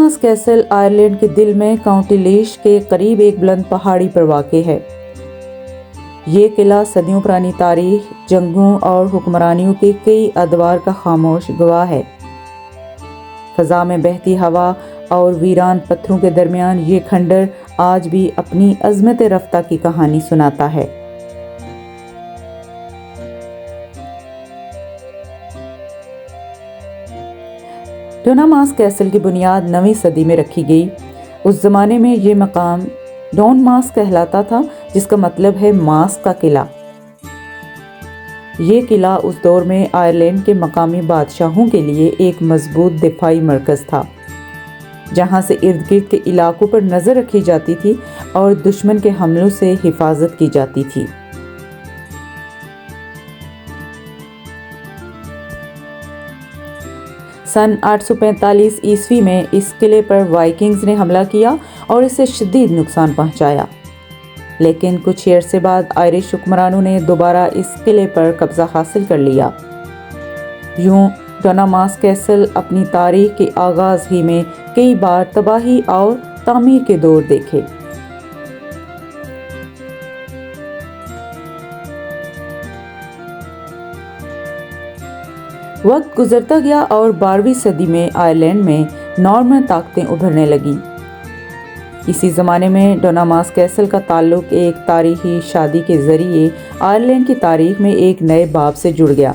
ڈوناماس castle Ireland کے دل میں کاؤنٹی لیش کے قریب ایک بلند پہاڑی پر واقع ہے۔ یہ قلعہ صدیوں پرانی تاریخ، جنگوں اور حکمرانیوں کے کئی ادوار کا خاموش گواہ ہے۔ فضا میں بہتی ہوا اور ویران پتھروں کے درمیان یہ کھنڈر آج بھی اپنی عظمت رفتہ کی کہانی سناتا ہے۔ ڈوناماس کیسل کی بنیاد 9ویں صدی میں رکھی گئی۔ اس زمانے میں یہ مقام ڈون ماس کہلاتا تھا، جس کا مطلب ہے ماس کا قلعہ۔ یہ قلعہ اس دور میں آئرلینڈ کے مقامی بادشاہوں کے لیے ایک مضبوط دفاعی مرکز تھا، جہاں سے ارد گرد کے علاقوں پر نظر رکھی جاتی تھی اور دشمن کے حملوں سے حفاظت کی جاتی تھی۔ سن 845 عیسوی میں اس قلعے پر وائکنگز نے حملہ کیا اور اسے شدید نقصان پہنچایا، لیکن کچھ عرصے بعد آئرش حکمرانوں نے دوبارہ اس قلعے پر قبضہ حاصل کر لیا۔ یوں ڈوناماس کیسل اپنی تاریخ کے آغاز ہی میں کئی بار تباہی اور تعمیر کے دور دیکھے۔ وقت گزرتا گیا اور 12ویں صدی میں آئرلینڈ میں نارمن طاقتیں ابھرنے لگیں۔ اسی زمانے میں ڈوناماس کیسل کا تعلق ایک تاریخی شادی کے ذریعے آئرلینڈ کی تاریخ میں ایک نئے باب سے جڑ گیا۔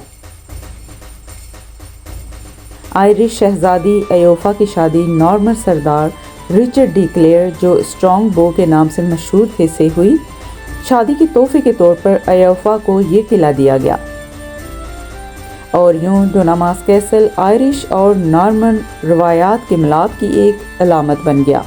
آئرش شہزادی ایوفا کی شادی نارمن سردار رچرڈ ڈی کلیئر، جو اسٹرانگ بو کے نام سے مشہور تھے، سے ہوئی۔ شادی کے تحفے کے طور پر ایوفا کو یہ قلعہ دیا گیا، اور یوں ڈوناماس کیسل آئرش اور نارمن روایات کے ملاپ کی ایک علامت بن گیا۔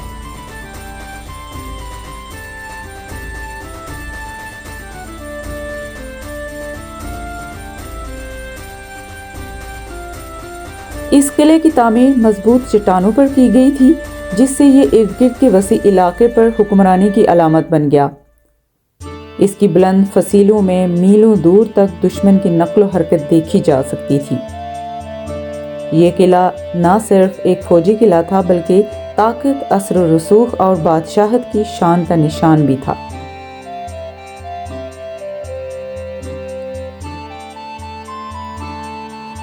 اس قلعے کی تعمیر مضبوط چٹانوں پر کی گئی تھی، جس سے یہ ارد گرد کے وسیع علاقے پر حکمرانی کی علامت بن گیا۔ اس کی بلند فصیلوں میں میلوں دور تک دشمن کی نقل و حرکت دیکھی جا سکتی تھی۔ یہ قلعہ نہ صرف ایک فوجی قلعہ تھا، بلکہ طاقت، اثر و رسوخ اور بادشاہت کی شان کا نشان بھی تھا۔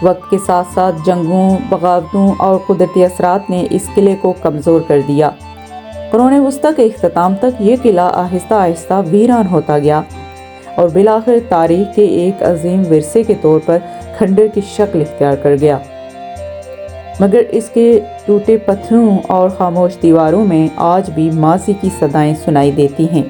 وقت کے ساتھ ساتھ جنگوں، بغاوتوں اور قدرتی اثرات نے اس قلعے کو کمزور کر دیا۔ قرون وسطیٰ کے اختتام تک یہ قلعہ آہستہ آہستہ ویران ہوتا گیا اور بالآخر تاریخ کے ایک عظیم ورثے کے طور پر کھنڈر کی شکل اختیار کر گیا۔ مگر اس کے ٹوٹے پتھروں اور خاموش دیواروں میں آج بھی ماضی کی صدائیں سنائی دیتی ہیں۔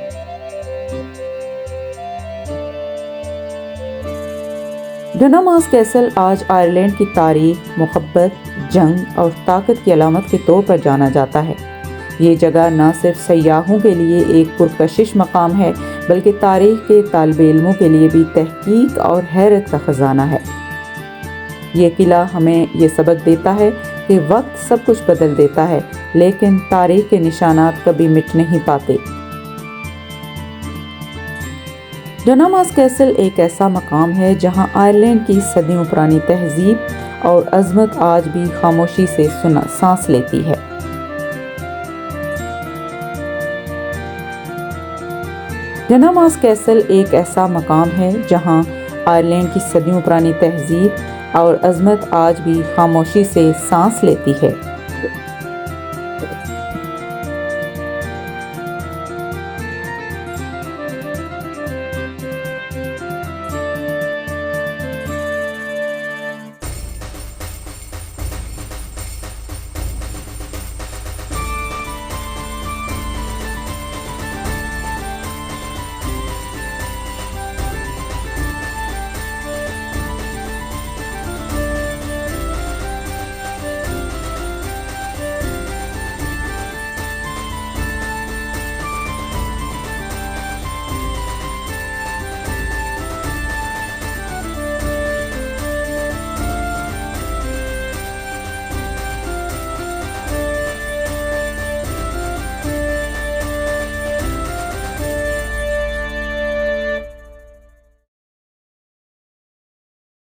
ڈوناماس کیسل آج آئرلینڈ کی تاریخ، محبت، جنگ اور طاقت کی علامت کے طور پر جانا جاتا ہے۔ یہ جگہ نہ صرف سیاحوں کے لیے ایک پرکشش مقام ہے، بلکہ تاریخ کے طالب علموں کے لیے بھی تحقیق اور حیرت کا خزانہ ہے۔ یہ قلعہ ہمیں یہ سبق دیتا ہے کہ وقت سب کچھ بدل دیتا ہے، لیکن تاریخ کے نشانات کبھی مٹ نہیں پاتے۔ ڈوناماس کیسل ایک ایسا مقام ہے جہاں آئرلینڈ کی صدیوں پرانی تہذیب اور عظمت آج بھی خاموشی سے سانس لیتی ہے۔ ڈوناماس کیسل ایک ایسا مقام ہے جہاں آئرلینڈ کی صدیوں پرانی تہذیب اور عظمت آج بھی خاموشی سے سانس لیتی ہے۔